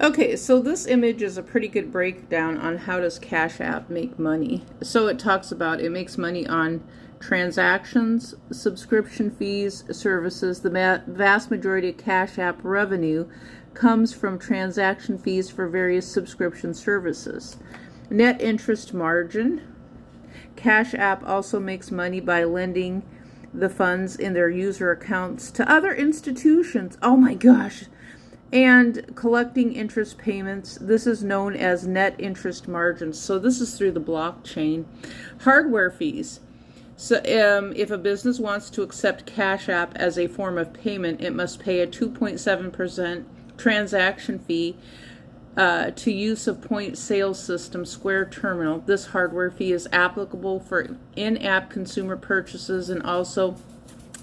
Okay, so this image is a pretty good breakdown on how does Cash App make money. So it talks about it makes money on transactions, subscription fees, services. The vast majority of Cash App revenue comes from transaction fees for various subscription services. Net interest margin. Cash App also makes money by lending the funds in their user accounts to other institutions. Oh my gosh. And collecting interest payments. This is known as net interest margins. So this is through the blockchain. Hardware fees. So if a business wants to accept Cash App as a form of payment, it must pay a 2.7% transaction fee to use of point sales system Square Terminal. This hardware fee is applicable for in-app consumer purchases and also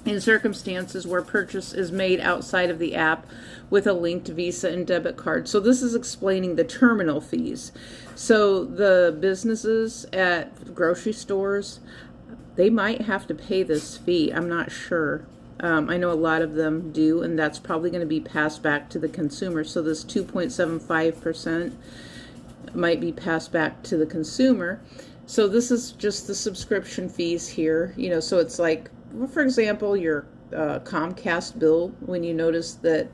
in circumstances where purchase is made outside of the app with a linked Visa and debit card. So this is explaining the terminal fees. So the businesses at grocery stores, they might have to pay this fee. I'm not sure. I know a lot of them do, and that's probably going to be passed back to the consumer. So this 2.75% might be passed back to the consumer. So this is just the subscription fees here. You know, so it's like, for example, your Comcast bill, when you notice that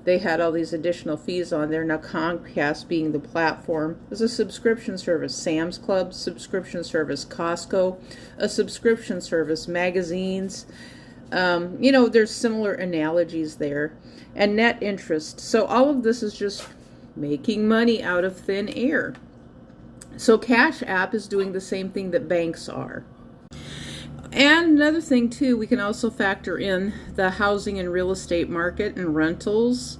they had all these additional fees on there. Now Comcast, being the platform, is a subscription service. Sam's Club, subscription service. Costco, a subscription service. Magazines, you know, there's similar analogies there. And net interest. So all of this is just making money out of thin air. So Cash App is doing the same thing that banks are. And another thing too, we can also factor in the housing and real estate market and rentals,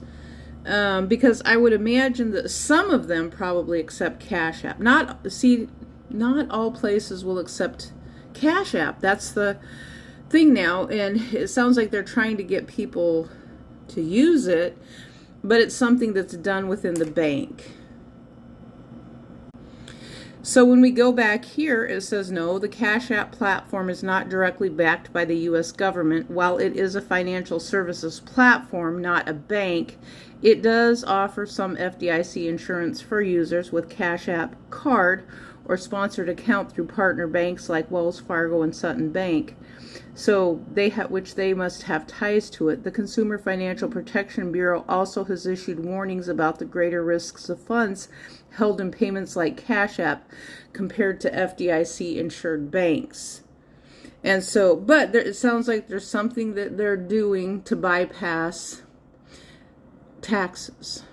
because I would imagine that some of them probably accept Cash App. Not all places will accept Cash App. That's the thing now, and it sounds like they're trying to get people to use it, but it's something that's done within the bank. So when we go back here, it says no, the Cash App platform is not directly backed by the U.S. government. While it is a financial services platform, not a bank, it does offer some FDIC insurance for users with Cash App card or sponsored account through partner banks like Wells Fargo and Sutton Bank. So which they must have ties to it. The Consumer Financial Protection Bureau also has issued warnings about the greater risks of funds held in payments like Cash App compared to FDIC insured banks. And so, but it sounds like there's something that they're doing to bypass taxes.